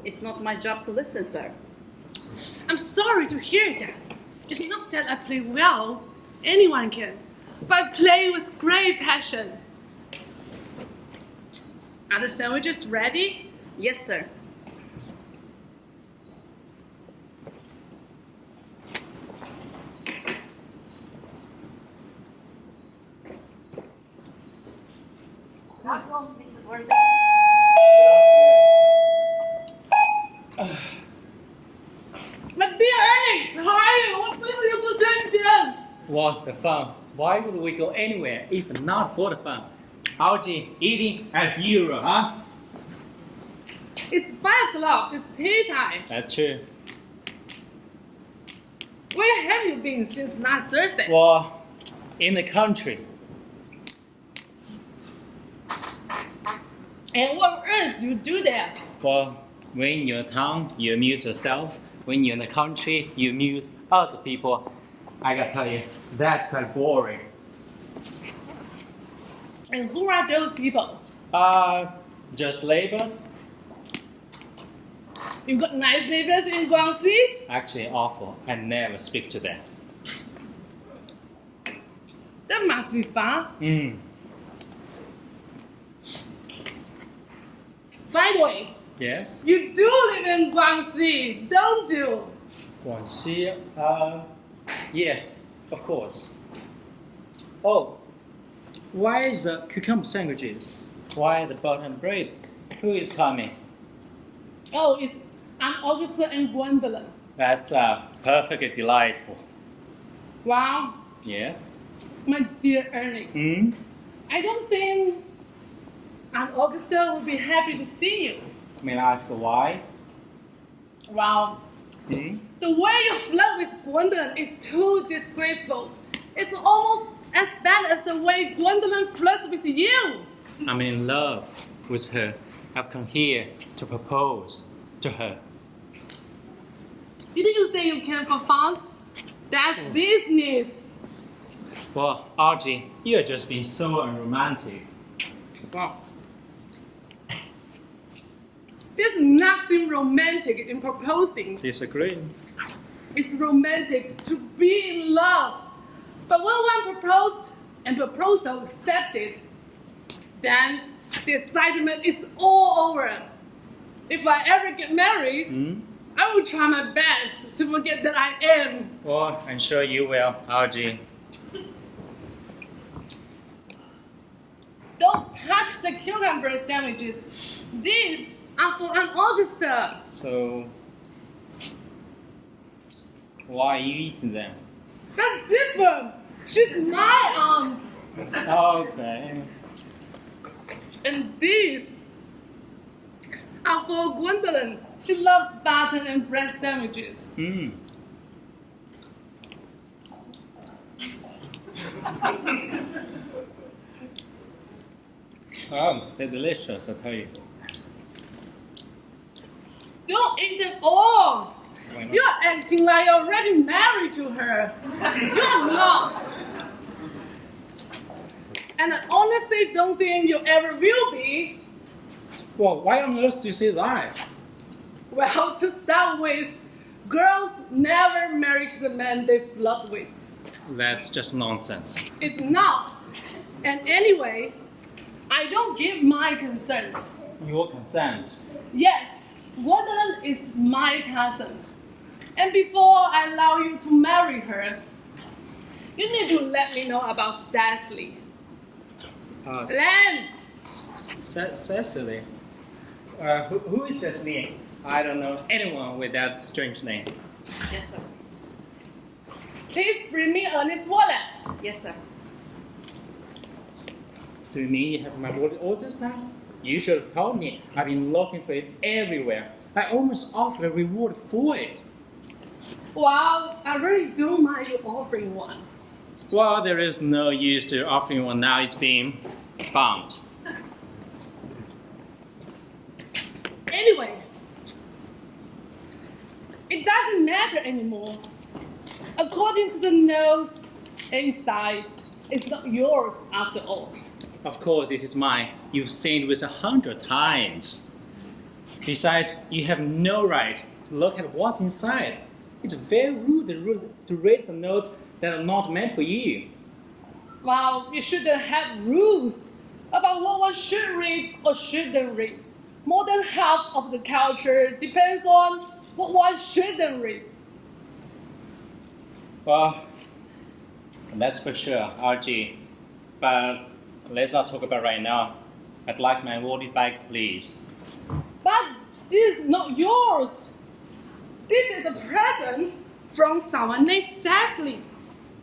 It's not my job to listen, sir. I'm sorry to hear that. It's not that I play well. Anyone can. But I play with great passion. Are the sandwiches ready? Yes, sir. Welcome, Mr. Gordon. My dear Alex, how are you? What brings you to Dungeon? What the fun? Why would we go anywhere if not for the fun? Algae eating as usual, huh? It's 5 o'clock. It's tea time. That's true. Where have you been since last Thursday? Well, in the country. And what else do you do there? Well, when you're in town, you amuse yourself. When you're in the country, you amuse other people. I gotta tell you, that's quite boring. And who are those people? Just labels. You got nice neighbors in Guangxi? Actually awful. I never speak to them. That must be fun. By the way, Yes? you do live in Guangxi, don't you? Guangxi, yeah, of course. Oh, why is the cucumber sandwiches? Why the button bread? Who is coming? Oh, it's Aunt Augusta and Gwendolyn. That's perfectly delightful. Wow, Yes? my dear Ernest. I don't think Aunt Augusta would be happy to see you. May I ask why? Wow, the way you flirt with Gwendolyn is too disgraceful. It's almost as bad as the way Gwendolyn flirts with you. I'm in love with her. I've come here to propose to her. Didn't you say you came for fun? That's business. Well, Archie, you're just being so unromantic. Wow. There's nothing romantic in proposing. Disagree? It's romantic to be in love. But when one proposed and proposal accepted, then the excitement is all over. If I ever get married, I will try my best to forget that I am. Well, I'm sure you will, Archie. Don't touch the cucumber sandwiches. These are for Aunt Augusta. So, why are you eating them? That's different. She's my aunt. Okay. And these are for Gwendolyn. She loves button and bread sandwiches. Oh, they're delicious, I tell you. Don't eat them all. Why not? You're acting like you're already married to her. You're not. And I honestly don't think you ever will be. Well, why on earth do you say that? Well, to start with, girls never marry to the man they flirt with. That's just nonsense. It's not. And anyway, I don't give my consent. Your consent. Yes, Gwendolyn is my cousin. And before I allow you to marry her, you need to let me know about Cecily. Len! Cecily? Who is Cecily? I don't know anyone with that strange name. Yes, sir. Please bring me Ernest's wallet. Yes, sir. Do you mean you have my wallet all this time? You should have told me. I've been looking for it everywhere. I almost offered a reward for it. Well, I really don't mind you offering one. Well, there is no use to offering one now. It's being found. Anyway, it doesn't matter anymore. According to the nose inside, it's not yours after all. Of course, it is mine. You've seen it with 100 times. Besides, you have no right to look at what's inside. It's very rude to read the notes that are not meant for you. Well, you shouldn't have rules about what one should read or shouldn't read. More than half of the culture depends on what one shouldn't read. Well, that's for sure, RG. But let's not talk about right now. I'd like my wallet back, please. But this is not yours. This is a present from someone named Cecily.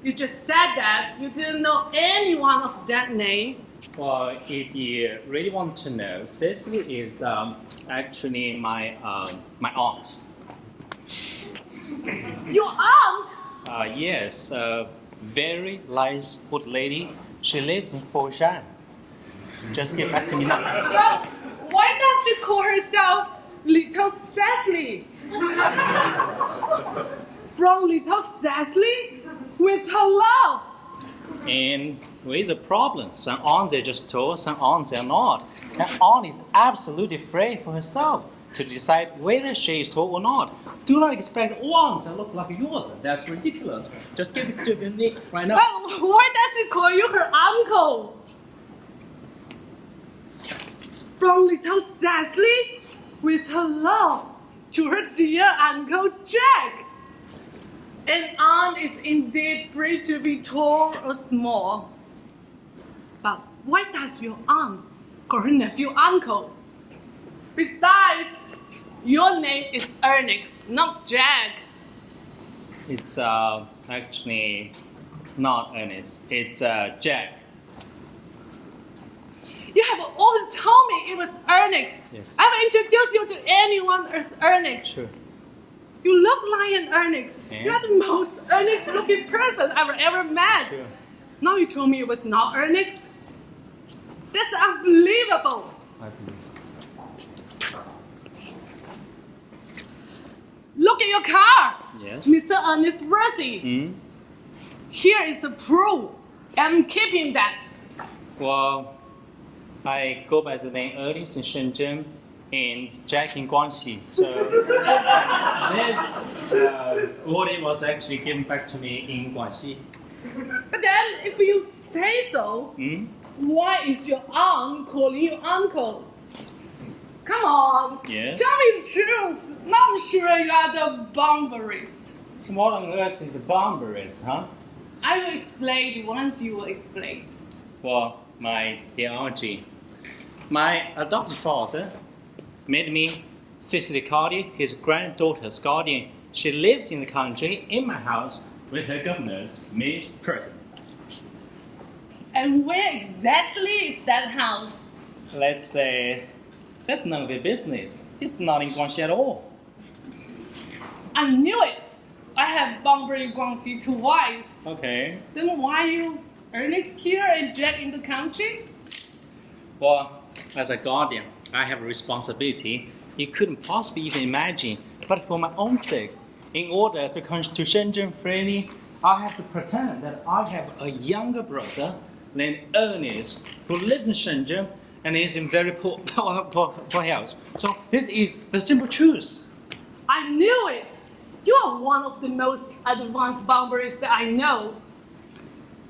You just said that you didn't know anyone of that name. Well, if you really want to know, Cecily is actually my aunt. Your aunt? Yes, a very nice old lady. She lives in Foshan. Just get back to me now. Well, why does she call herself Little Cecily? From Little Cecily with her love. And with a problem. Some aunts are just told, some aunts are not. An aunt is absolutely free for herself to decide whether she is told or not. Do not expect aunts to look like yours. That's ridiculous. Just give it to me right now. Well, why does she call you her uncle? From Little Cecily with her love to her dear Uncle Jack. An aunt is indeed free to be tall or small. But why does your aunt call her nephew uncle? Besides, your name is Ernest, not Jack. It's actually not Ernest. It's Jack. You have always told me it was Ernest. Yes. I've introduced you to anyone as Ernest. Sure. You look like an Ernest. Yeah. You are the most Ernest-looking person I've ever met. Sure. Now you told me it was not Ernest. That's unbelievable. I believe. Look at your car, Yes. Mr. Ernest Worthy. Hmm? Here is the proof. I'm keeping that. Well, I go by the name Ernest in Shenzhen and Jack in Guangxi. So this order was actually given back to me in Guangxi. But then, if you say so, Hmm? why is your aunt calling you uncle? Come on. Yes? Tell me the truth. Now I'm sure you are the barbarist. What on earth is a barbarist, huh? I will explain once you will explain. Well, my dear RG, my adopted father made me Cecily Cardi, his granddaughter's guardian. She lives in the country, in my house, with her governess, Miss President. And where exactly is that house? Let's say that's none of your business. It's not in Guangxi at all. I knew it. I have bombarded Guangxi twice. Okay. Then why you Ernest here and Jack in the country? Well, as a guardian, I have a responsibility you couldn't possibly even imagine. But for my own sake, in order to come to Shenzhen freely, I have to pretend that I have a younger brother named Ernest who lives in Shenzhen and is in very poor health. So this is the simple truth. I knew it. You are one of the most advanced bombarists that I know.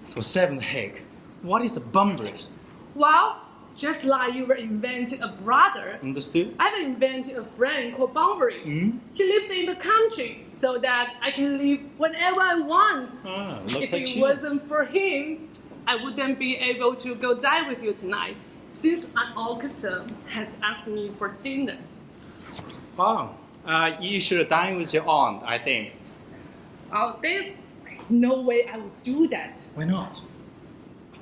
For seven's sake, what is a bumbarist? Well, just like you were inventing a brother, Understood? I've invented a friend called Bunbury. He lives in the country so that I can leave whenever I want. Ah, look If at it you. wasn't for him, I wouldn't be able to go dine with you tonight, since Aunt Augusta has asked me for dinner. Oh, you should dine with your aunt, I think. Oh, there's no way I would do that. Why not?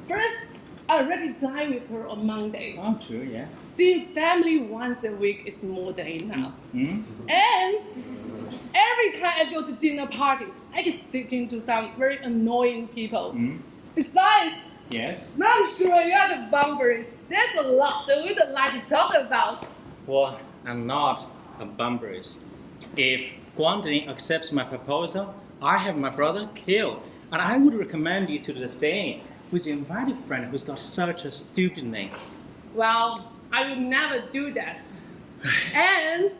First, I already dined with her on Monday. Oh, true, yeah. Seeing family once a week is more than enough. Hmm? And every time I go to dinner parties, I get sitting to some very annoying people. Besides, Yes? now I'm sure you're the bombers. There's a lot that we don't like to talk about. Well, I'm not a bumbarist. If Guangdong accepts my proposal, I have my brother killed. And I would recommend you to do the same with your invited friend who's got such a stupid name. Well, I will never do that. And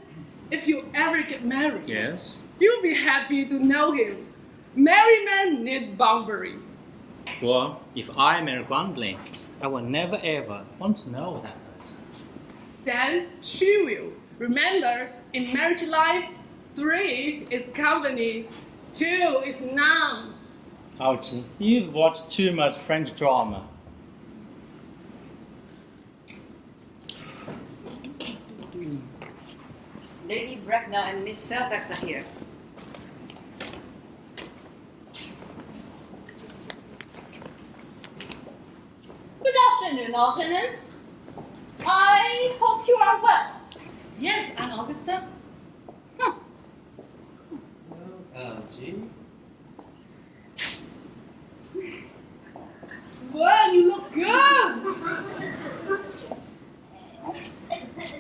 if you ever get married, Yes. you'll be happy to know him. Married men need boundary. Well, if I marry Gwendolyn, I will never ever want to know that person. Then she will. Remember, in marriage life, 3 is company, 2 is none. Ouchie, you've watched too much French drama. Lady Bracknell and Miss Fairfax are here. Good afternoon, Algernon. I hope you are well. Yes, Aunt Augusta. Algie. Wow, you look good.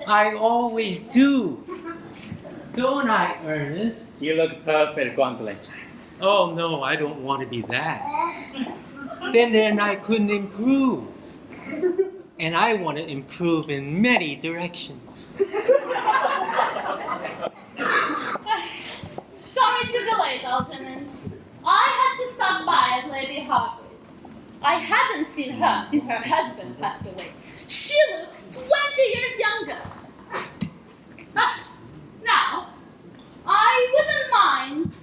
I always do. Don't I, Ernest? You look perfect, Gwendolyn. Oh no, I don't want to be that. Then I couldn't improve. And I want to improve in many directions. Sorry to be late, Algernon. I had to stop by at Lady Hargreaves. I hadn't seen her since her husband passed away. She looks 20 years younger. Now, I wouldn't mind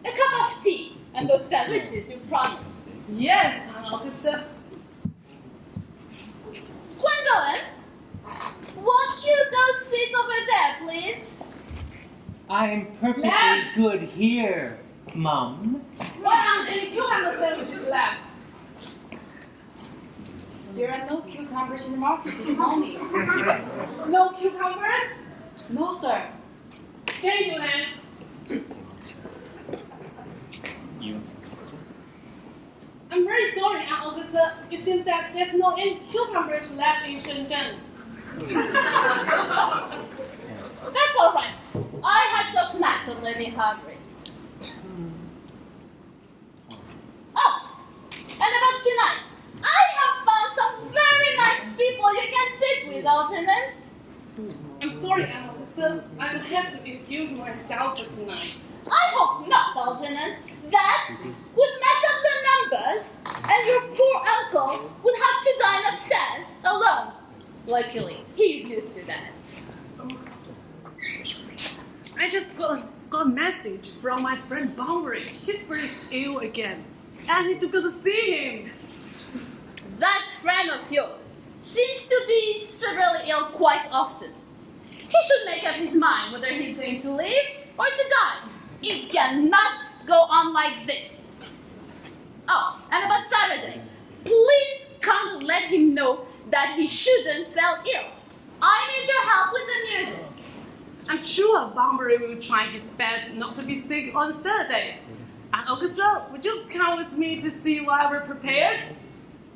a cup of tea and those sandwiches you promised. Yes, Aunt Augusta. Gwendolyn, won't you go sit over there, please? I am perfectly Lad. good here, Mum. What are any cucumber sandwiches left? There are no cucumbers in the market this morning. No cucumbers? No, sir. Thank you, Len. You. I'm very sorry, Aunt Augusta. It seems that there's no any cucumbers left in Shenzhen. That's all right. I had some snacks at Lady Hargreaves. Oh, and about tonight, I have found some very nice people you can sit with, Algernon. I'm sorry, Aunt Augusta. I will have to excuse myself for tonight. I hope not, Algernon. That would mess up the numbers, and your poor uncle would have to dine upstairs alone. Luckily, he's used to that. I just got a message from my friend Bunbury. He's very ill again. I need to go to see him. That friend of yours seems to be severely ill quite often. He should make up his mind whether he's going to live or to die. It cannot go on like this. Oh, and about Saturday, please come and let him know that he shouldn't fall ill. I need your help with the music. I'm sure Bunbury will try his best not to be sick on Saturday. Aunt Augusta, would you come with me to see what we're prepared?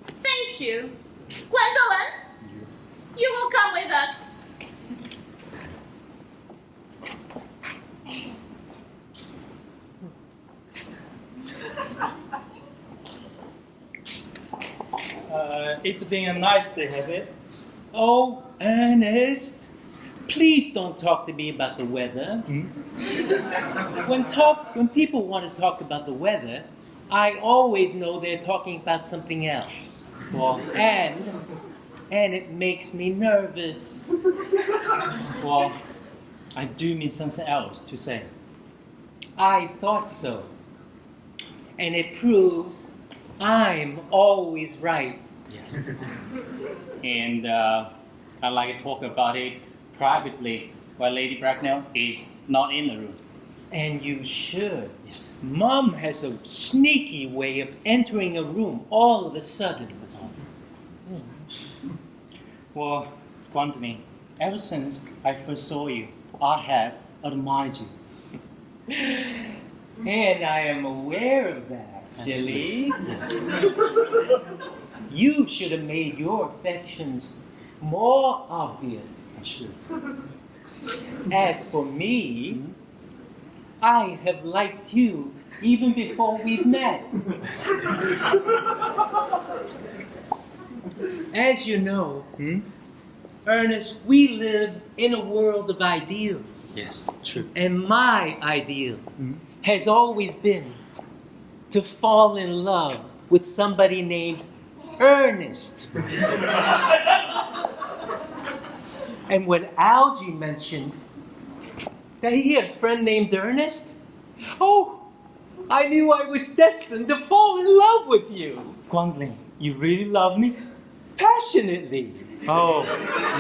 Thank you. Gwendolyn, you will come with us. It's been a nice day, has it? Oh, Ernest, please don't talk to me about the weather. When people want to talk about the weather, I always know they're talking about something else. Well, and it makes me nervous. Well, I do mean something else to say. I thought so. And it proves I'm always right. Yes. And I'd like to talk about it privately while Lady Bracknell is not in the room. And you should. Yes. Mom has a sneaky way of entering a room all of a sudden. That's all. Well, Gwendolyn, ever since I first saw you, I have admired you. And I am aware of that, silly. Yes. You should have made your affections more obvious. I should. As for me, I have liked you even before we've met. As you know, Ernest, we live in a world of ideals. Yes, true. And my ideal has always been to fall in love with somebody named Ernest. And when Algie mentioned that he had a friend named Ernest, oh, I knew I was destined to fall in love with you. Guangling, you really love me? Passionately. Oh,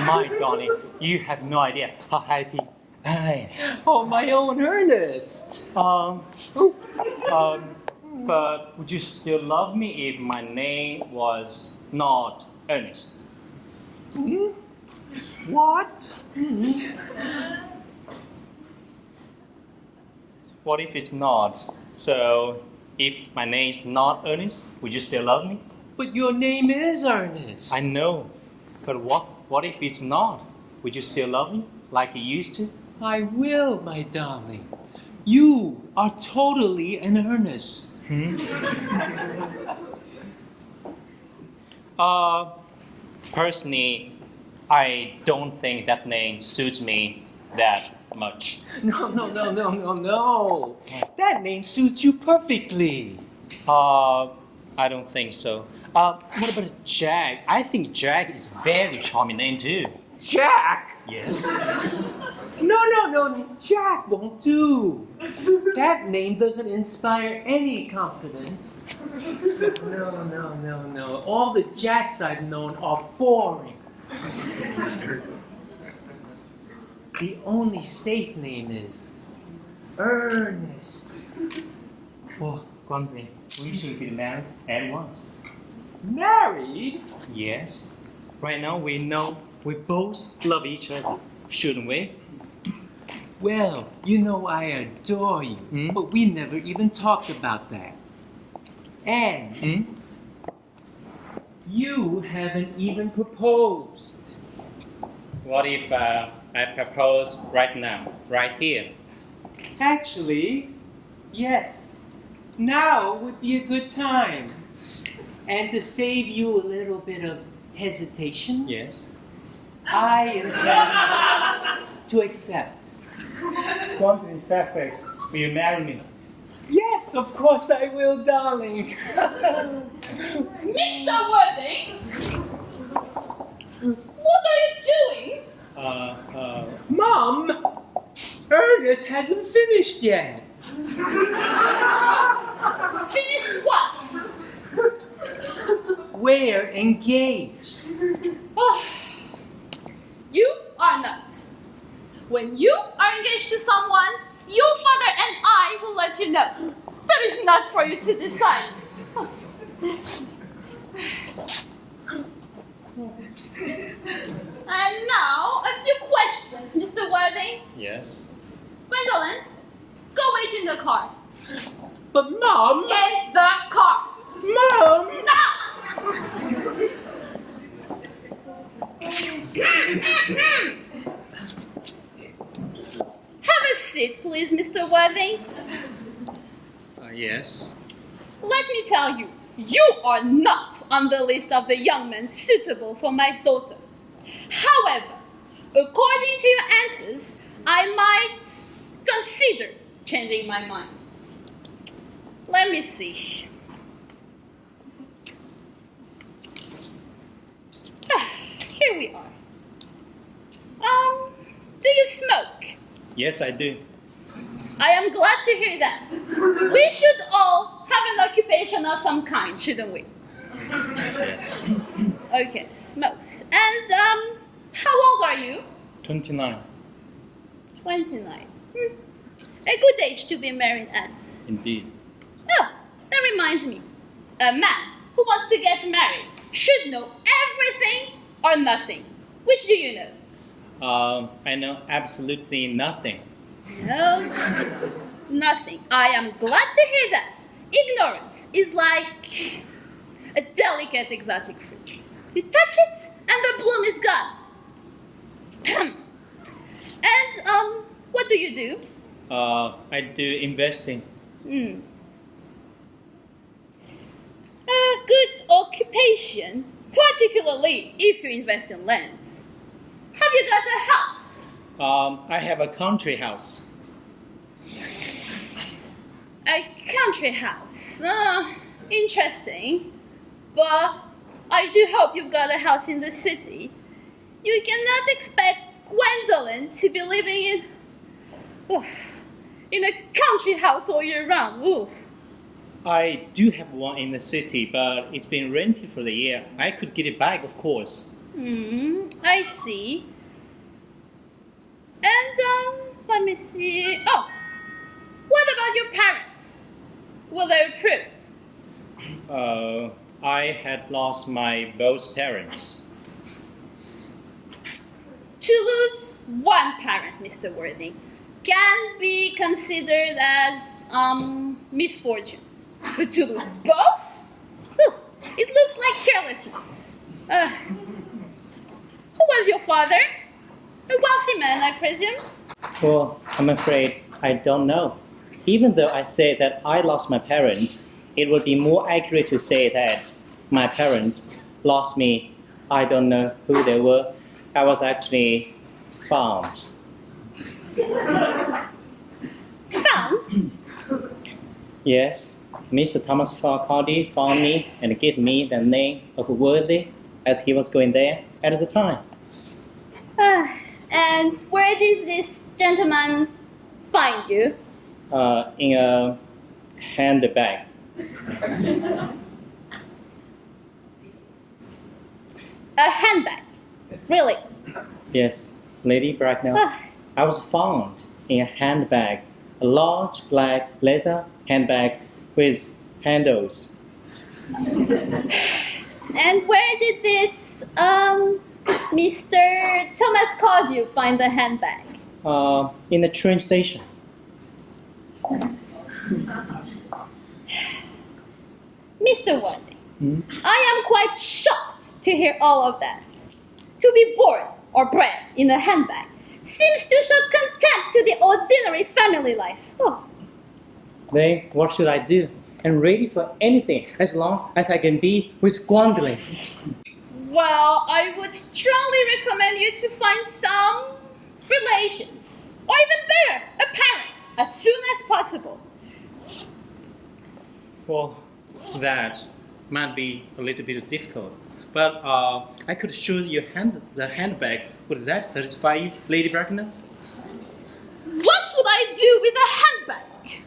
my darling, you have no idea how happy I am. Oh, my own Ernest. But would you still love me if my name was not Ernest? What? What if it's not? So, if my name's not Ernest, would you still love me? But your name is Ernest. I know, but what if it's not? Would you still love me like you used to? I will, my darling. You are totally an Ernest. Personally, I don't think that name suits me that much. No. That name suits you perfectly. I don't think so. What about Jack? I think Jack is a very charming name too. Jack? Yes. No. Jack won't do. That name doesn't inspire any confidence. No. All the Jacks I've known are boring. The only safe name is Ernest. Oh, Guangling, we should be married at once. Married? Yes. Right now we know we both love each other, shouldn't we? Well, you know I adore you, but we never even talked about that. And you haven't even proposed. What if I propose right now, right here? Actually, yes. Now would be a good time. And to save you a little bit of hesitation, Yes. I intend to accept. Guangling Fairfax, will you marry me? Yes, of course I will, darling. Mr. Worthing! What are you doing? Mom, Ernest hasn't finished yet. Finished what? We're engaged. Oh, you are not. When you are engaged to someone, your father and I will let you know. That is not for you to decide. And now, a few questions, Mr. Worthing. Yes. Gwendolyn, go wait in the car. But Mom! In the car. Mom! Now! Have a seat, please, Mr. Worthing. Yes. Let me tell you, you are not on the list of the young men suitable for my daughter. However, according to your answers, I might consider changing my mind. Let me see. Here we are. Do you smoke? Yes, I do. I am glad to hear that. We should all have an occupation of some kind, shouldn't we? Yes. Okay, smokes. And, how old are you? 29. 29. A good age to be married at. Indeed. Oh, that reminds me. A man who wants to get married should know everything or nothing. Which do you know? I know absolutely nothing. No, nothing. I am glad to hear that. Ignorance is like a delicate exotic fruit. You touch it and the bloom is gone. And, what do you do? I do investing. A good occupation, particularly if you invest in lands. Have you got a house? I have a country house. A country house. Interesting. But I do hope you've got a house in the city. You cannot expect Gwendolyn to be living in a country house all year round. Oof. I do have one in the city, but it's been rented for the year. I could get it back, of course. I see. And, let me see. Oh, what about your parents? Will they approve? I had lost my both parents. To lose one parent, Mr. Worthing, can be considered as misfortune. But to lose both? Whew, it looks like carelessness. Who was your father? A wealthy man, I presume? Well, I'm afraid I don't know. Even though I say that I lost my parents, it would be more accurate to say that my parents lost me. I don't know who they were. I was actually found. Found? Yes, Mr. Thomas Cardy found me and gave me the name of Worthy as he was going there at the time. And where did this gentleman find you? In a handbag. A handbag? Really? Yes, Lady Bracknell. I was found in a handbag, a large black leather handbag with handles. And where did this Mr. Thomas Cardew find the handbag? In the train station. Mr. Worthing, I am quite shocked to hear all of that. To be born or bred in a handbag seems to show contempt to the ordinary family life. Oh. Then what should I do? I'm ready for anything as long as I can be with Gwendolyn. Well, I would strongly recommend you to find some relations, or even better, a parent, as soon as possible. Well, that might be a little bit difficult. But I could show you the handbag. Would that satisfy you, Lady Bracknell? What would I do with a handbag?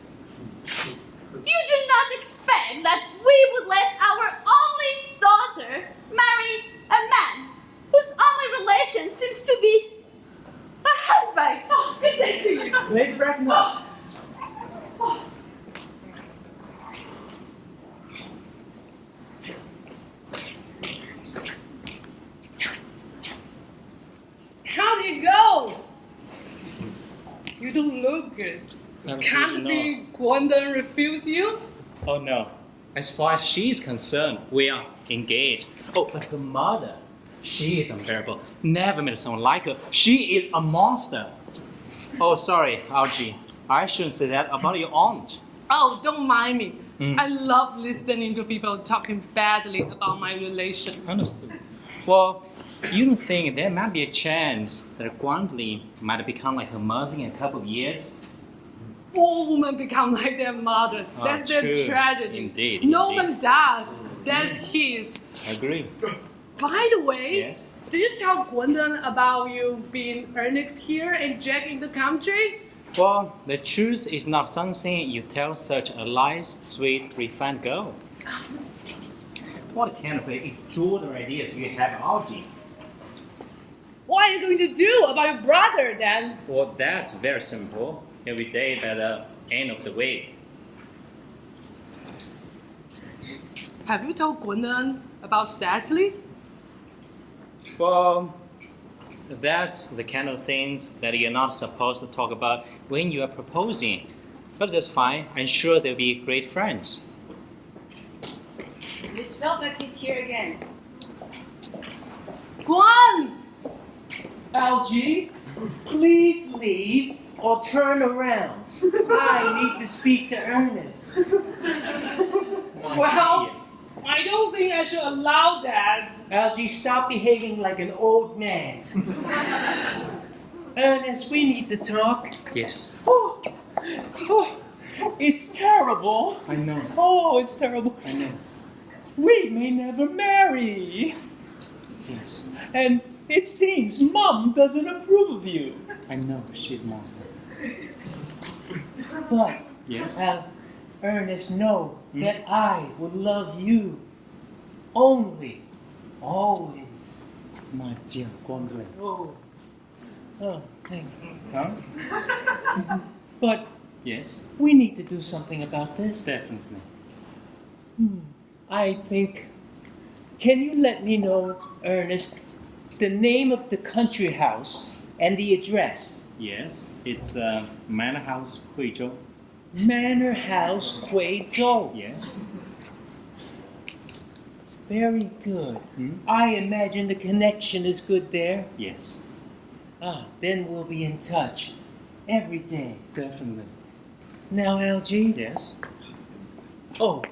You do not expect that we would let our only daughter marry a man whose only relation seems to be a handbag. Oh, good day to you. Lady Bracknell. How did it go? You don't look good. Can't be Gwendolyn refuse you? Oh no. As far as she's concerned, we are engaged. Oh, but her mother, she is unbearable. Never met someone like her. She is a monster. Oh, sorry, Algie. I shouldn't say that about your aunt. Oh, don't mind me. I love listening to people talking badly about my relations. Understood. Well, you don't think there might be a chance that Gwendolyn might become like her mother in a couple of years? All women become like their mothers. Oh, That's their true. tragedy. Indeed, No indeed. one does. That's his. I agree. By the way, Yes. did you tell Gwendolyn about you being Ernest here and Jack in the country? Well, the truth is not something you tell such a nice, sweet, refined girl. What kind of extraordinary ideas you have, Algie? What are you going to do about your brother then? Well, that's very simple. Every day at the end of the week. Have you told Gwendolyn about Cecily? Well, that's the kind of things that you're not supposed to talk about when you are proposing. But that's fine. I'm sure they'll be great friends. Miss Fairfax is here again. Gwen! Algie, please leave or turn around. I need to speak to Ernest. Well, I don't think I should allow that. Algie, stop behaving like an old man. Ernest, we need to talk. Yes. Oh, it's terrible. I know. Oh, it's terrible. I know. We may never marry. Yes. And it seems Mom doesn't approve of you. I know. She's monster. But, Yes. Ernest, know that I will love you only, always. My dear Guangdui. Oh, thank you. Huh? But Yes. we need to do something about this. Definitely. I think, can you let me know, Ernest, the name of the country house and the address? Yes. It's Manor House, Huizhou. Manor House, Huizhou. Yes. Very good. I imagine the connection is good there. Yes. Then we'll be in touch every day. Definitely. Now, Algie. Yes. Oh,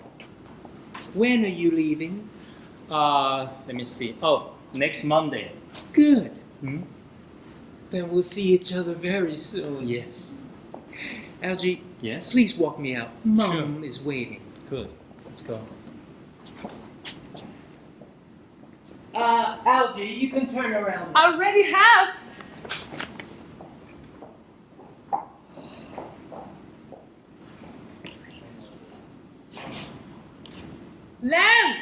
when are you leaving? Let me see. Oh, next Monday. Good. Hmm? Then we'll see each other very soon. Yes. Algie, Yes. please walk me out. Mom Sure. is waiting. Good. Let's go. Algie, you can turn around. I already have. Lamb!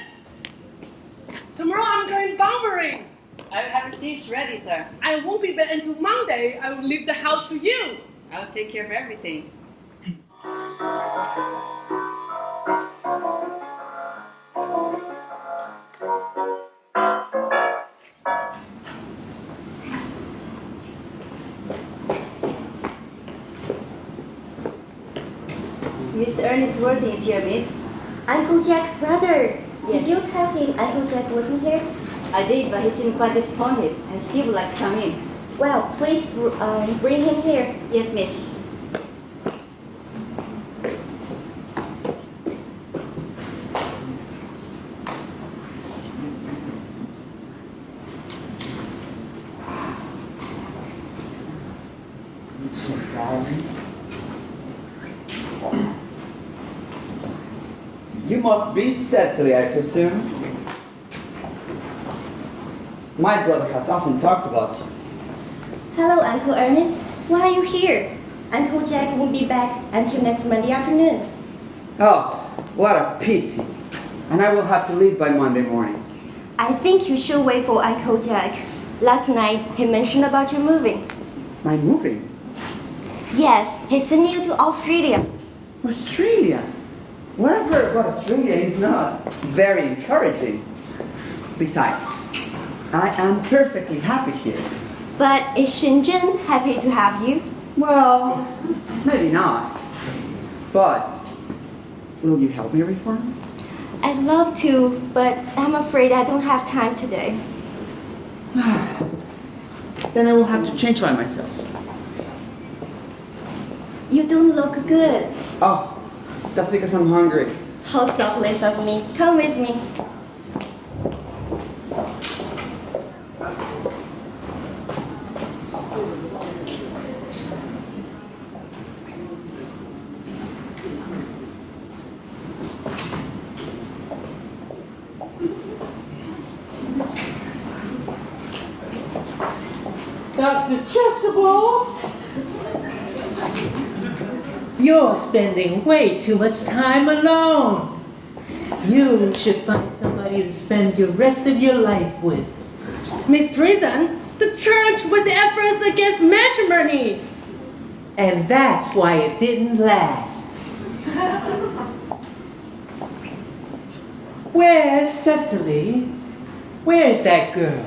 Tomorrow I'm going bumbering. I have this ready, sir. I won't be back until Monday. I will leave the house to you. I'll take care of everything. Mr. Ernest Worthing is here, miss. Uncle Jack's brother. Yes. Did you tell him Uncle Jack wasn't here? I did, but he seemed quite disappointed and still would like to come in. Well, please bring him here. Yes, miss. You must be Cecily, I presume. My brother has often talked about you. Hello, Uncle Ernest. Why are you here? Uncle Jack won't be back until next Monday afternoon. Oh, what a pity. And I will have to leave by Monday morning. I think you should wait for Uncle Jack. Last night, he mentioned about you moving. My moving? Yes, he sent you to Australia. Australia? What I've heard about Australia is not very encouraging. Besides, I am perfectly happy here. But is Shenzhen happy to have you? Well, maybe not. But, will you help me reform? I'd love to, but I'm afraid I don't have time today. Then I will have to change by myself. You don't look good. Oh, that's because I'm hungry. How selfless of me. Come with me. Dr. Chasuble, you're spending way too much time alone. You should find somebody to spend the rest of your life with. Miss Prison, the church was at first against matrimony. And that's why it didn't last. Where's Cecily? Where's that girl?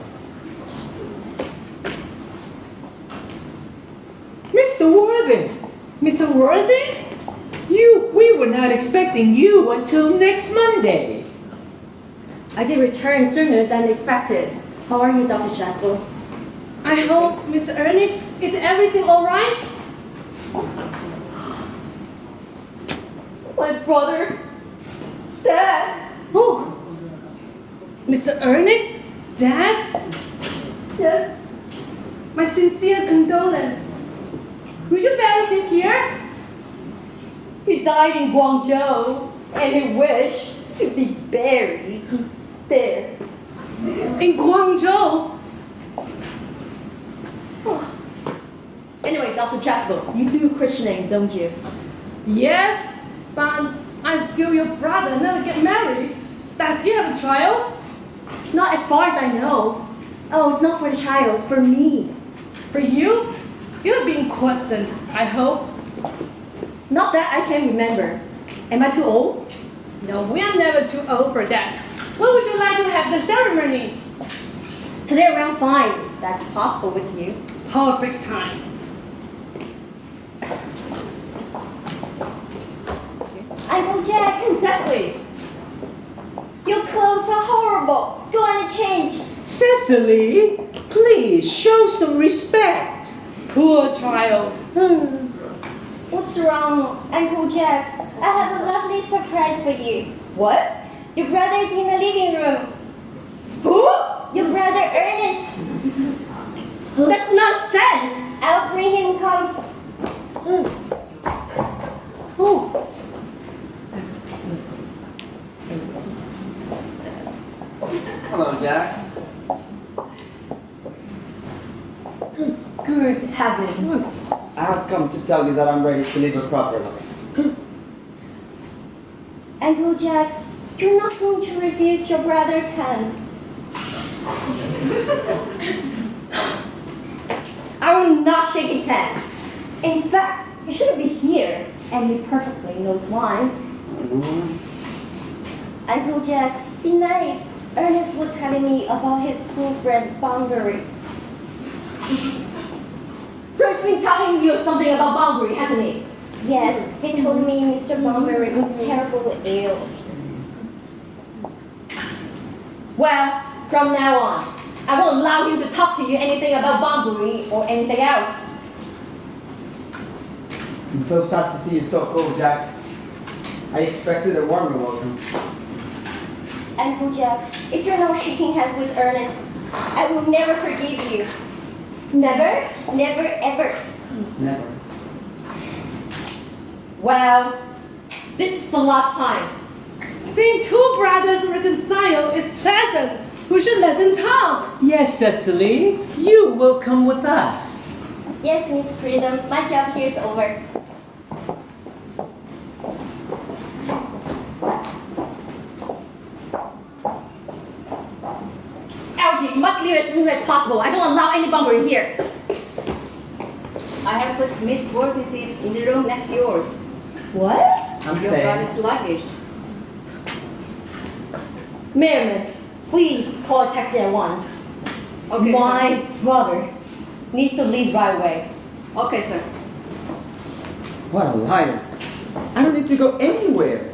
Mr. Worthing! Mr. Worthing? We were not expecting you until next Monday. I did return sooner than expected. How are you, Dr. Chasuble? I hope Mr. Ernest, is everything all right? My brother, Dad. Oh, Mr. Ernest? Dad? Yes. My sincere condolence. Will you bury him here? He died in Guangzhou, and he wished to be buried there. In Guangzhou? Anyway, Dr. Jasper, you do christening, don't you? Yes, but I'm still your brother, never get married. Does he have a child? Not as far as I know. Oh, it's not for the child, it's for me. For you? You're being questioned, I hope. Not that I can remember. Am I too old? No, we are never too old for that. When would you like to have the ceremony? Today around 5, if that's possible with you. Perfect time. Uncle Jack, Cecily! your clothes are horrible. Go on and change. Cecily, please show some respect. Poor child. What's wrong, Uncle Jack? I have a lovely surprise for you. What? Your brother's in the living room. Who? Your brother Ernest. That's nonsense! I'll bring him home. Who? Hello, Jack. Good heavens. I have come to tell you that I'm ready to live a proper life. Uncle Jack, you're not going to refuse your brother's hand. I will not shake his hand. In fact, he shouldn't be here, and he perfectly knows why. Uncle Jack, be nice. Ernest was telling me about his poor friend Bunbury. So he's been telling you something about Bunbury, hasn't he? Yes, he told me Mr. Bunbury was terribly ill. Well, from now on, I won't allow him to talk to you anything about Bunbury or anything else. I'm so sad to see you so cold, Jack. I expected a warmer welcome. Uncle Jack, if you're not shaking hands with Ernest, I will never forgive you. Never? Never, ever. Never. Well, this is the last time. Seeing two brothers reconcile is pleasant. We should let them talk. Yes, Cecily, you will come with us. Yes, Miss Prism, my job here is over. Algie, you must leave as soon as possible. I don't allow any Bunbury here. I have put Miss Worthington's in the room next to yours. What? I'm Your saying. brother's luggage. Merriman, please call a taxi at once. Okay, My brother needs to leave right away. Okay, sir. What a liar. I don't need to go anywhere.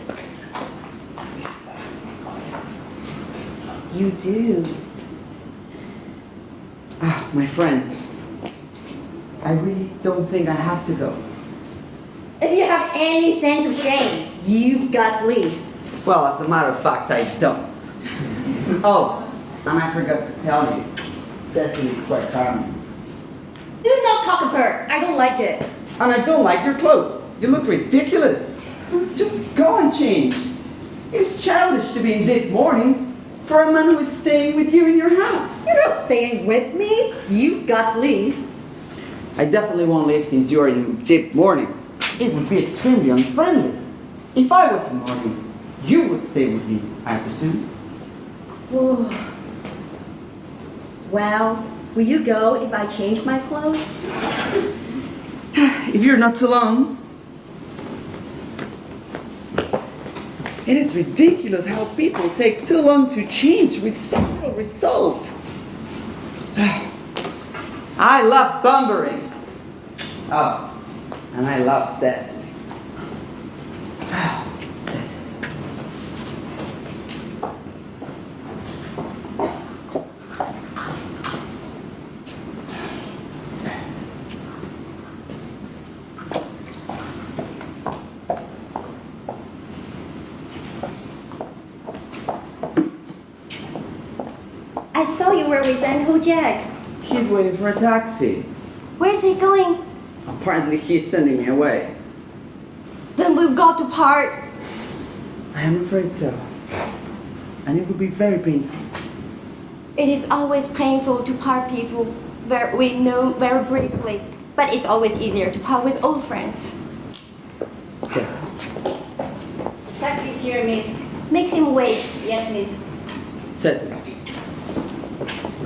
You do. Ah, my friend. I really don't think I have to go. If you have any sense of shame, you've got to leave. Well, as a matter of fact, I don't. Oh, and I forgot to tell you. Cecily is quite charming. Do not talk of her. I don't like it. And I don't like your clothes. You look ridiculous. Just go and change. It's childish to be in deep mourning for a man who is staying with you in your house. You're not staying with me. You've got to leave. I definitely won't leave since you're in deep mourning. It would be extremely unfriendly. If I was in mourning, you would stay with me, I presume. Well, will you go if I change my clothes? If you're not too long. It is ridiculous how people take too long to change with zero result. I love Bunbury. Oh, and I love Cecily. Oh, Cecily. Cecily. I saw you were with Uncle Jack. He's waiting for a taxi. Where's he going? Apparently he's sending me away. Then we've got to part. I am afraid so. And it will be very painful. It is always painful to part people that we know very briefly, but it's always easier to part with old friends. Definitely. Taxi's here, miss. Make him wait. Yes, miss. Cecily,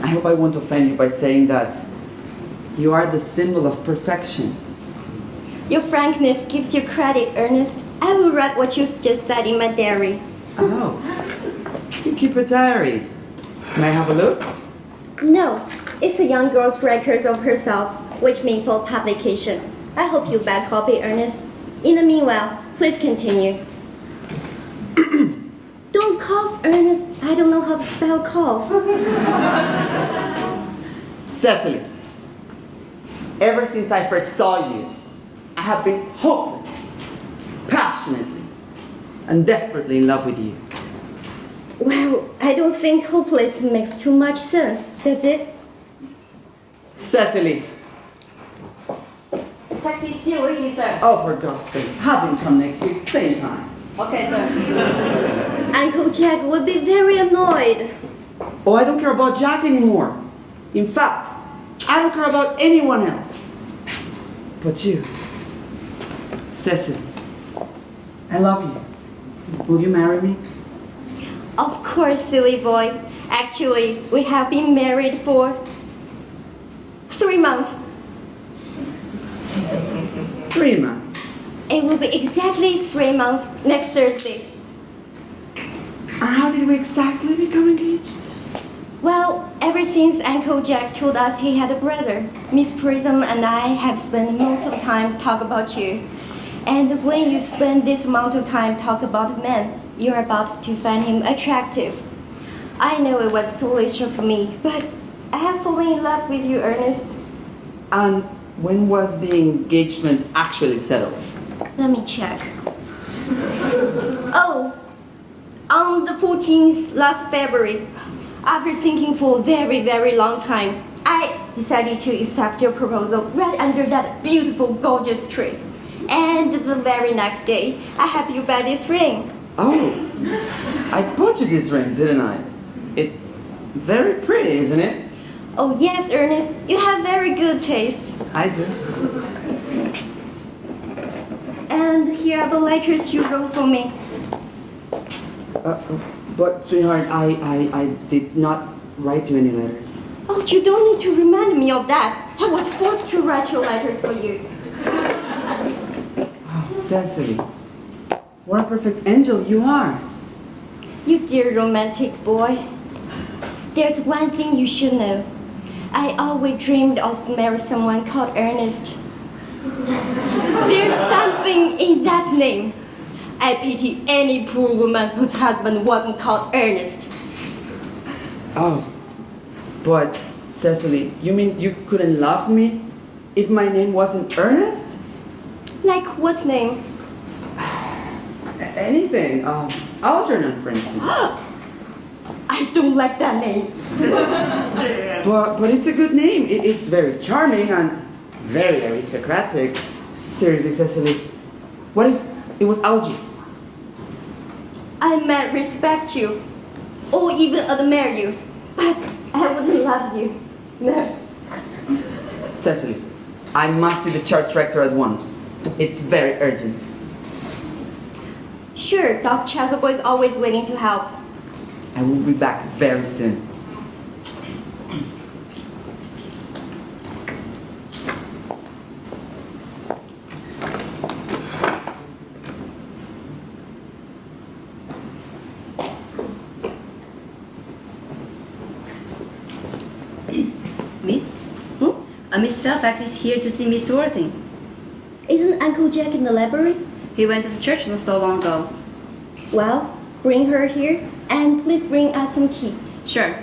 I hope I won't offend you by saying that you are the symbol of perfection. Your frankness gives you credit, Ernest. I will write what you just said in my diary. Oh, you keep a diary. May I have a look? No, it's a young girl's records of herself, which means for publication. I hope you back copy, Ernest. In the meanwhile, please continue. Don't cough, Ernest. I don't know how to spell cough. Cecily, ever since I first saw you, I have been hopelessly, passionately, and desperately in love with you. Well, I don't think hopeless makes too much sense, does it? Cecily, Taxi's still waiting, sir. oh for God's sake, have him come next week, same time. Okay, sir. Uncle Jack would be very annoyed. Oh, I don't care about Jack anymore. In fact, I don't care about anyone else. But you, Cecily, I love you. Will you marry me? Of course, silly boy. Actually, we have been married for 3 months. 3 months. It will be exactly 3 months next Thursday. And how did we exactly become engaged? Well, ever since Uncle Jack told us he had a brother, Miss Prism and I have spent most of the time talk about you. And when you spend this amount of time talk about a man, you're about to find him attractive. I know it was foolish of me, but I have fallen in love with you, Ernest. And when was the engagement actually settled? Let me check. Oh, on the 14th last February, after thinking for a very, very long time, I decided to accept your proposal right under that beautiful, gorgeous tree. And the very next day, I have you buy this ring. Oh, I bought you this ring, didn't I? It's very pretty, isn't it? Oh yes, Ernest, you have very good taste. I do. And here are the letters you wrote for me. But sweetheart, I did not write you any letters. Oh, you don't need to remind me of that. I was forced to write your letters for you. Oh, Cecily, what a perfect angel you are. You dear romantic boy. There's one thing you should know. I always dreamed of marrying someone called Ernest. There's something in that name. I pity any poor woman whose husband wasn't called Ernest. Oh, but Cecily, you mean you couldn't love me if my name wasn't Ernest? Like what name? Anything. Algernon, for instance. I don't like that name. But it's a good name. It's very charming and very aristocratic. Seriously, Cecily, what if it was Algie? I might respect you, or even admire you, but I wouldn't love you. No. Cecily, I must see the church rector at once. It's very urgent. Sure, Doc Chasuble is always willing to help. I will be back very soon. Miss? Miss Fairfax is here to see Miss Worthing. Isn't Uncle Jack in the library? He went to the church not so long ago. Well, bring her here, and please bring us some tea. Sure.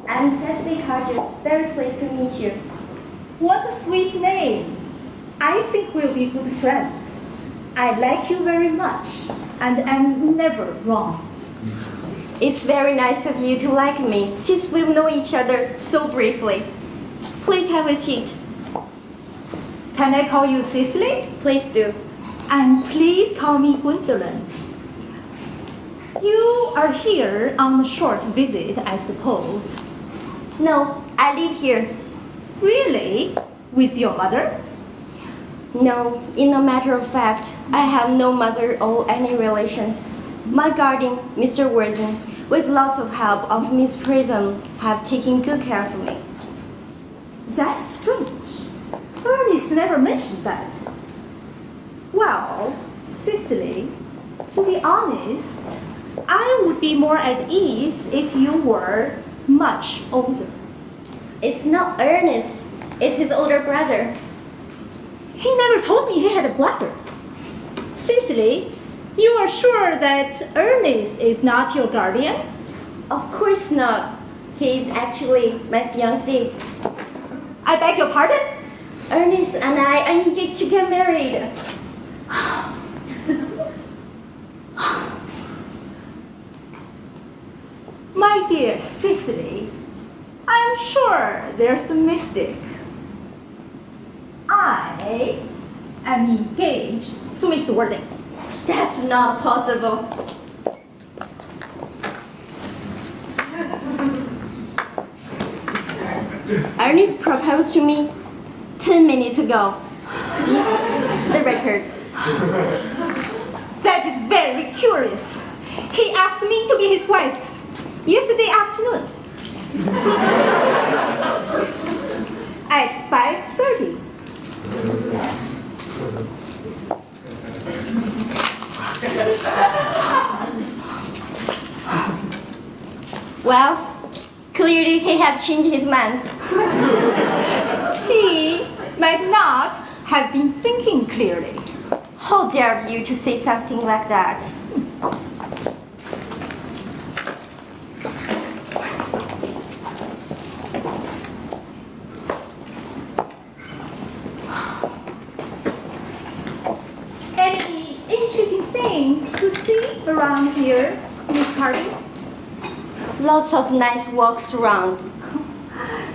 I'm Cecily Hodges. Very pleased to meet you. What a sweet name. I think we'll be good friends. I like you very much, and I'm never wrong. It's very nice of you to like me, since we've known each other so briefly. Please have a seat. Can I call you Cicely? Please do. And please call me Gwendolyn. You are here on a short visit, I suppose. No, I live here. Really? With your mother? No, in a matter of fact, I have no mother or any relations. My guardian, Mr. Worthing, with lots of help of Miss Prism, have taken good care of me. That's strange. Ernest never mentioned that. Well, Cicely, to be honest, I would be more at ease if you were much older. It's not Ernest, it's his older brother. He never told me he had a brother. Cicely, you are sure that Ernest is not your guardian? Of course not. He is actually my fiancé. I beg your pardon? Ernest and I are engaged to get married. My dear Cicely, I'm sure there's a mistake. I am engaged to Mr. Worthing. That's not possible. Ernest proposed to me 10 minutes ago. See? The record. That is very curious. He asked me to be his wife yesterday afternoon at 5:30. Well, clearly he has changed his mind. He might not have been thinking clearly. How dare you to say something like that? Any interesting things to see around here, Miss Carty? Lots of nice walks around.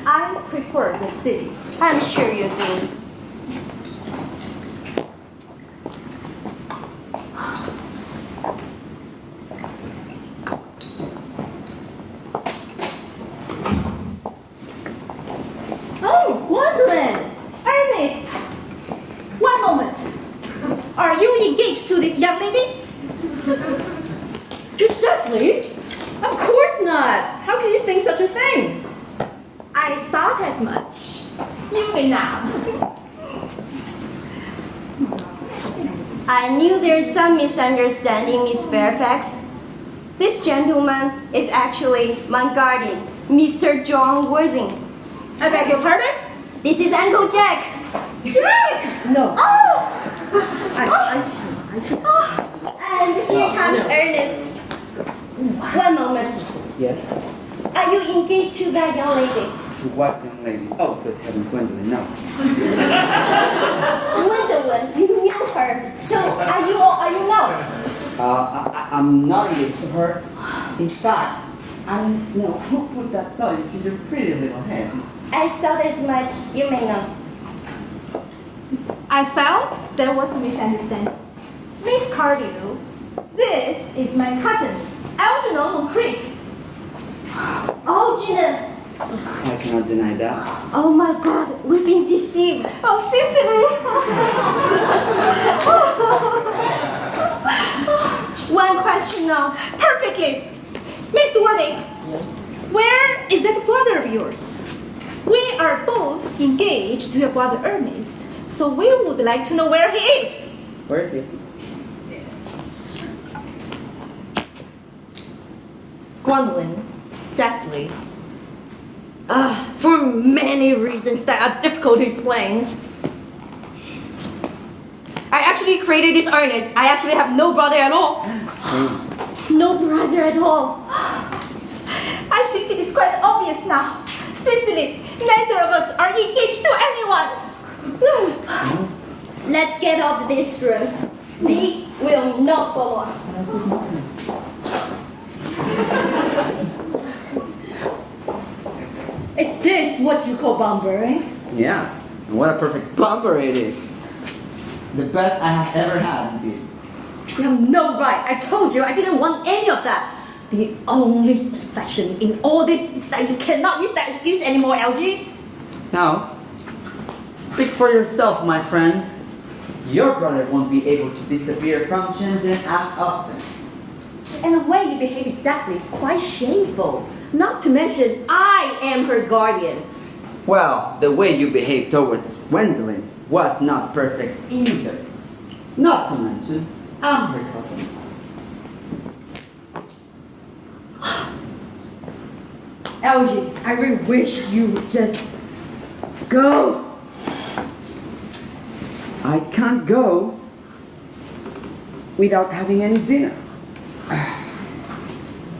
I prefer the city. I'm sure you do. Oh, Gwendolyn! Ernest! One moment. Are you engaged to this young lady? To Cecily? Of course not. How can you think such a thing? I thought as much. You may now. I knew there's some misunderstanding, Miss Fairfax. This gentleman is actually my guardian, Mr. John Worthing. I beg your pardon? This is Uncle Jack. Jack! No. Oh! And here comes Ernest. One moment. Yes? Are you engaged to that young lady? To what young lady? Oh, good heavens, Gwendolyn, no. Gwendolyn, you knew her. So are you or are you not? I'm not engaged to her. In fact, who put that thought into your pretty little head? I thought as much. You may know. I felt there was a misunderstanding. Miss Cardew, this is my cousin, Algernon Creek. Oh, Gina. I cannot deny that. Oh my God, we've been deceived. Oh, Cicely! One question now. Perfectly. Mr. Worthing, Yes. where is that brother of yours? We are both engaged to your brother Ernest, so we would like to know where he is. Where is he? Gwendolyn, Cecily. For many reasons that are difficult to explain. I actually created this Ernest. I actually have no brother at all. No brother at all. I think it is quite obvious now. Cecily, neither of us are engaged to anyone. Let's get out of this room. Lee will not follow us. Is this what you call bumbering? Yeah, and what a perfect bumper it is. The best I have ever had, indeed. You have no right. I told you I didn't want any of that. The only satisfaction in all this is that you cannot use that excuse anymore, LG. Now, speak for yourself, my friend. Your brother won't be able to disappear from Shenzhen as often. And the way you behave with Cecily is quite shameful. Not to mention, I am her guardian. Well, the way you behaved towards Gwendolyn was not perfect either. Not to mention, I'm her cousin. LG, I really wish you would just go. I can't go without having any dinner.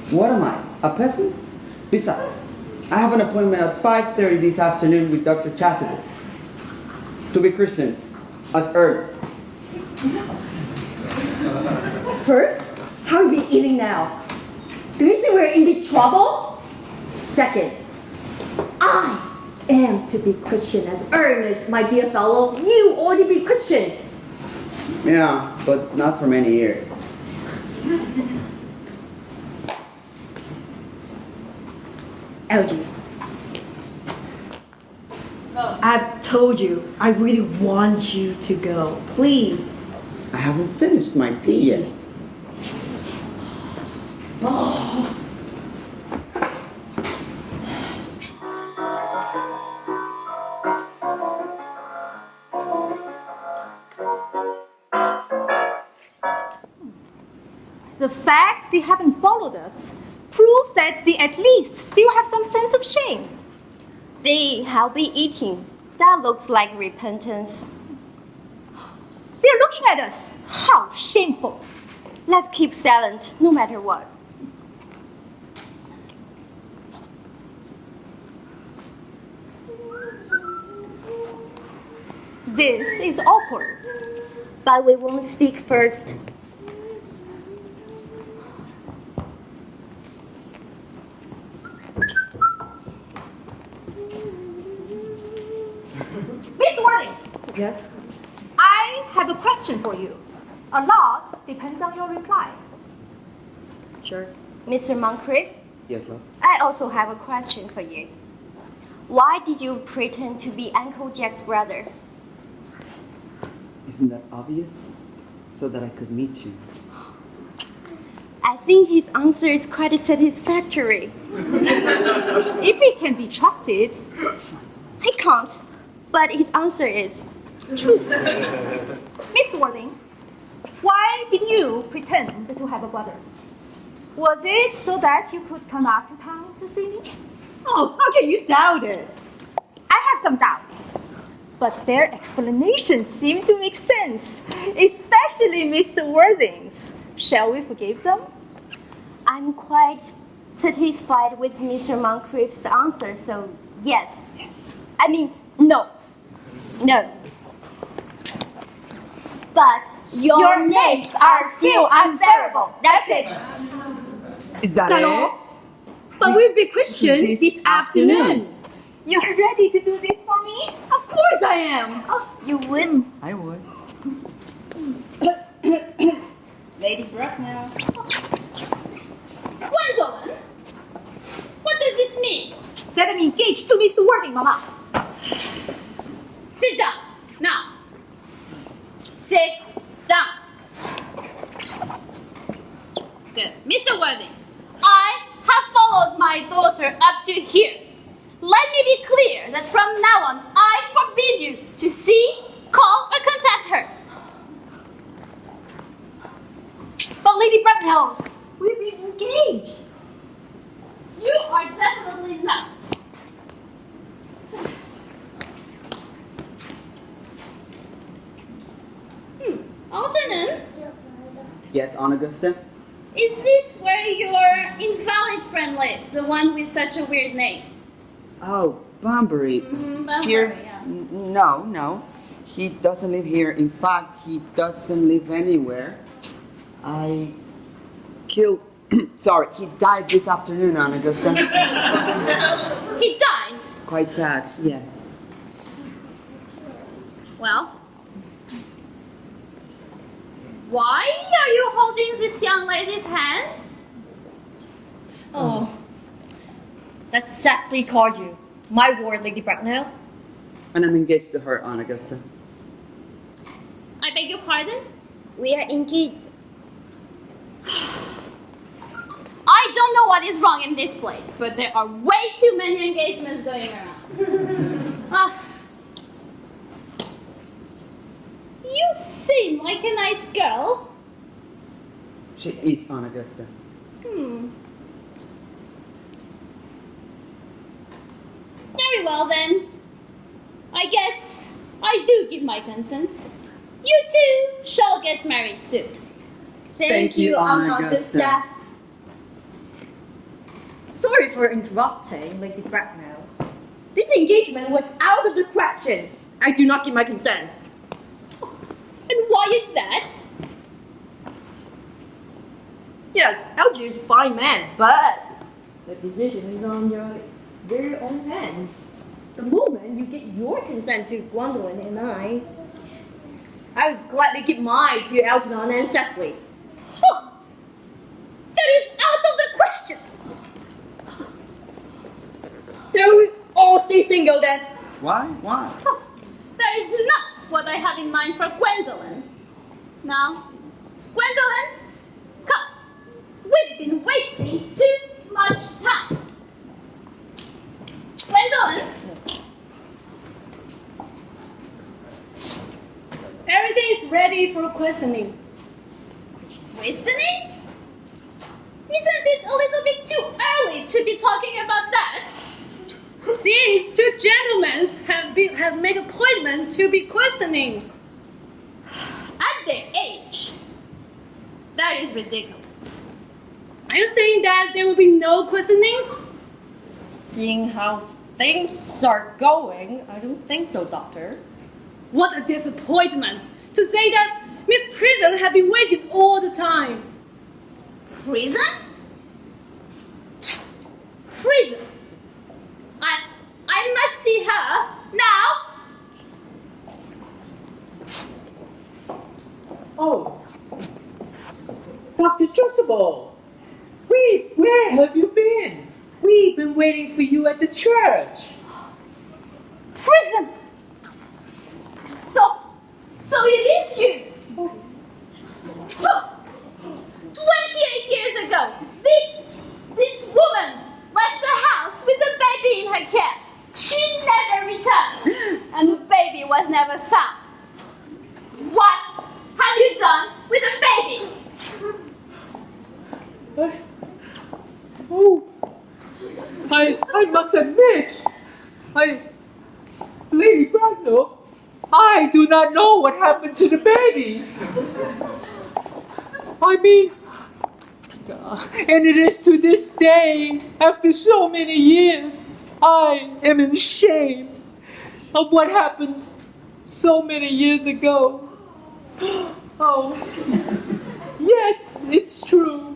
What am I, a peasant? Besides, I have an appointment at 5:30 this afternoon with Dr. Chastity to be christened as Ernest. First, how are we eating now? Do you think we're in big trouble? Second, I am to be Christian as Ernest, my dear fellow. You ought to be Christian. Yeah, but not for many years. LG, I've told you, I really want you to go. Please. I haven't finished my tea yet. Oh. The fact they haven't followed us proves that they at least still have some sense of shame. They have been eating. That looks like repentance. They're looking at us. How shameful. Let's keep silent, no matter what. This is awkward. But we won't speak first. Miss Warning, Yes? I have a question for you. A lot depends on your reply. Sure. Mr. Moncrief, Yes, love? I also have a question for you. Why did you pretend to be Uncle Jack's brother? Isn't that obvious? So that I could meet you. I think his answer is quite satisfactory. If he can be trusted, I can't, but his answer is true. Miss Warning, why did you pretend to have a brother? Was it so that you could come out to town to see me? Oh, how can you doubt it? I have some doubts, but their explanations seem to make sense, especially Mr. Worthing's. Shall we forgive them? I'm quite satisfied with Mr. Moncrief's answer, so yes. I mean, no. No. But your names are still unbearable. That's it. Is that Is that all? But we'll be Christian this afternoon. You're ready to do this for me? Of course I am. Oh, you win. I would. Lady Bracknell. Gwendolyn, what does this mean? That I'm engaged to Mr. Worthing, Mama. Sit down now. Sit down. Good. Mr. Worthing, I have followed my daughter up to here. Let me be clear that from now on, I forbid you to see, call, or contact her. But Lady Bracknell, we've been engaged. You are definitely not. Algernon, Yes, Aunt Augusta? is this where your invalid friend lives? The one with such a weird name? Oh, Bunbury. Bunbury, Here? yeah. No. He doesn't live here. In fact, he doesn't live anywhere. I killed... Sorry, he died this afternoon, Aunt Augusta. He died? Quite sad, yes. Well, why are you holding this young lady's hand? Oh, that's Cecily called you. My ward, Lady Bracknell. And I'm engaged to her, Aunt Augusta. I beg your pardon? We are engaged. I don't know what is wrong in this place, but there are way too many engagements going around. You seem like a nice girl. She is, Aunt Augusta. Very well then. I guess I do give my consent. You two shall get married soon. Thank you, Aunt Augusta. Sorry for interrupting, Lady Bracknell. This engagement was out of the question. I do not give my consent. And why is that? Yes, Algie is a fine man, but the decision is on your very own hands. The moment you get your consent to Gwendolyn and I would gladly give mine to Algernon and Cecily. Huh. That is out of the question. Then we all stay single then. Why? Huh. That is not what I have in mind for Gwendolyn. Now, Gwendolyn, come. We've been wasting too much time. Gwendolyn. Everything is ready for questioning. Questioning? Isn't it a little bit too early to be talking about that? These two gentlemen have made appointment to be questioning. At their age, that is ridiculous. Are you saying that there will be no questionings? Seeing how things are going, I don't think so, Doctor. What a disappointment to say that Miss Prison have been waiting all the time. Prison? Prison? I must see her now. Oh, Dr. Josable, where have you been? We've been waiting for you at the church. Prison? So it is you. Huh. 28 years ago, this woman left the house with a baby in her care. She never returned, and the baby was never found. What have you done with the baby? I must admit, Lady Bracknell, I do not know what happened to the baby. I mean, and it is to this day, after so many years, I am in shame of what happened so many years ago. Oh, yes, it's true.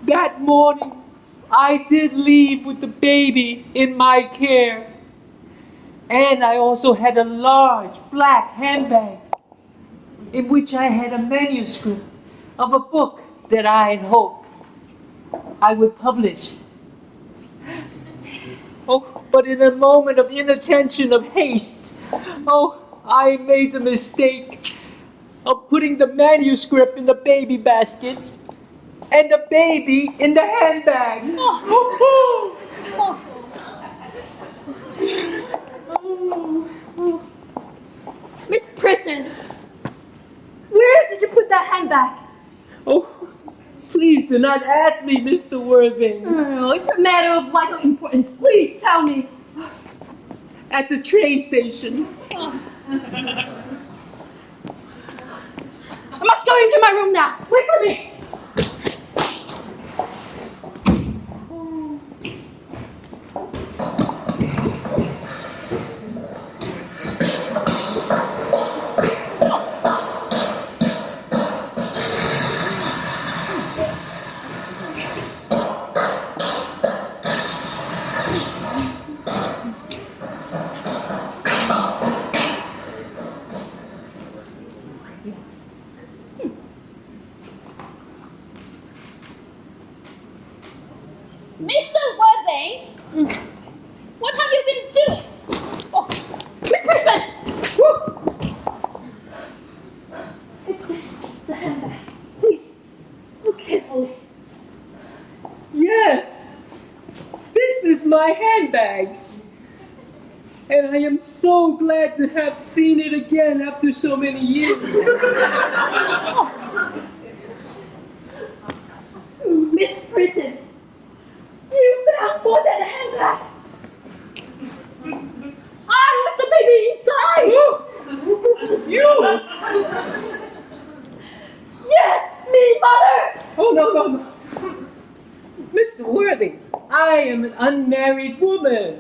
That morning, I did leave with the baby in my care. And I also had a large black handbag in which I had a manuscript of a book that I had hoped I would publish. Oh, but in a moment of inattention, of haste, I made the mistake of putting the manuscript in the baby basket and the baby in the handbag. Miss Prison, where did you put that handbag? Oh, please do not ask me, Mr. Worthing. Oh, it's a matter of vital importance. Please tell me. At the train station. I must go into my room now. Wait for me. Mr. Worthing, what have you been doing? Oh, Miss Person! Is this the handbag? Please, look carefully. Yes, this is my handbag. And I am so glad to have seen it again after so many years. Miss Prison, you found more than a handbag. I was the baby inside. You! Yes, me, mother. Oh, no. Mr. Worthing, I am an unmarried woman.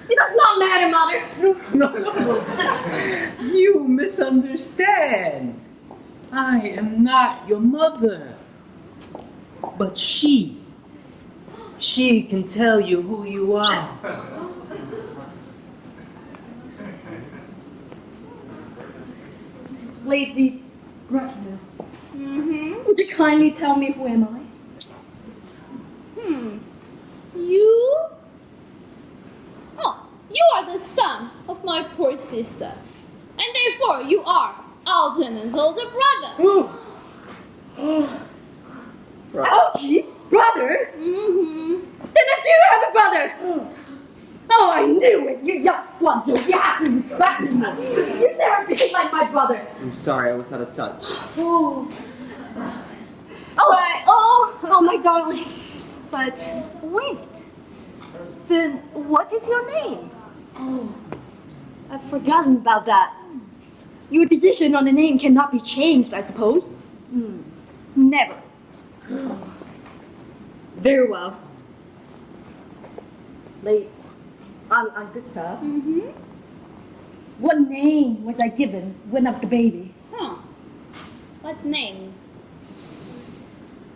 It does not matter, mother. No. You misunderstand. I am not your mother. But she can tell you who you are. Lady Grandma, would you kindly tell me who am I? You? Oh, you are the son of my poor sister. And therefore you are Algernon's older brother. Algy's brother? Mm-hmm. Then I do have a brother! Oh, I knew it, you young slut! You never be like my brother! I'm sorry, I was out of touch. Oh, my darling. But wait. Then what is your name? Oh, I've forgotten about that. Your decision on the name cannot be changed, I suppose? Never. Very well. Late Aunt Gustav, what name was I given when I was a baby? What name?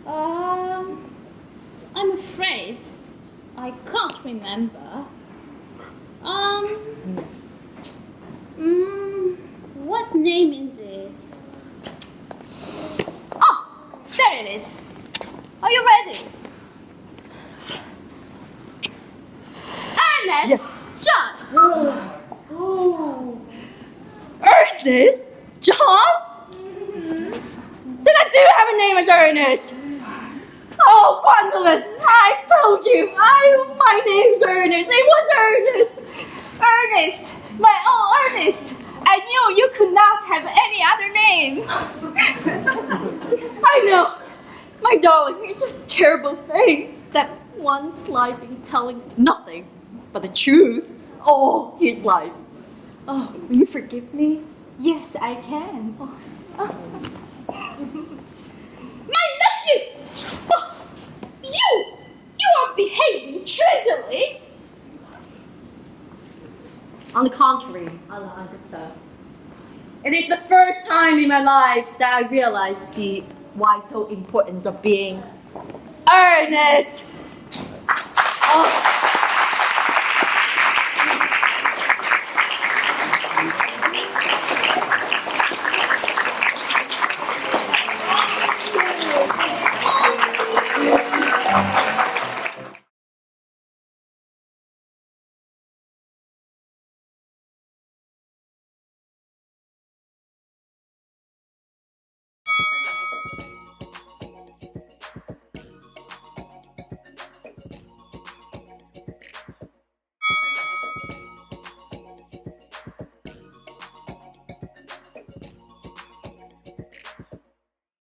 I'm afraid I can't remember. What name indeed? Oh, there it is. Are you ready? Ernest Yes. John. Ernest? John? Then I do have a name as Ernest! Oh, Gwendolyn, I told you! My name's Ernest! It was Ernest! Ernest! My own Ernest! I knew you could not have any other name. I know! My darling, it's a terrible thing that one's life in telling nothing but the truth all his life. Oh, will you forgive me? Yes, I can. My nephew! Oh, you are behaving trivially. On the contrary, Aunt Gustav, it is the first time in my life that I realized the vital importance of being earnest. Oh.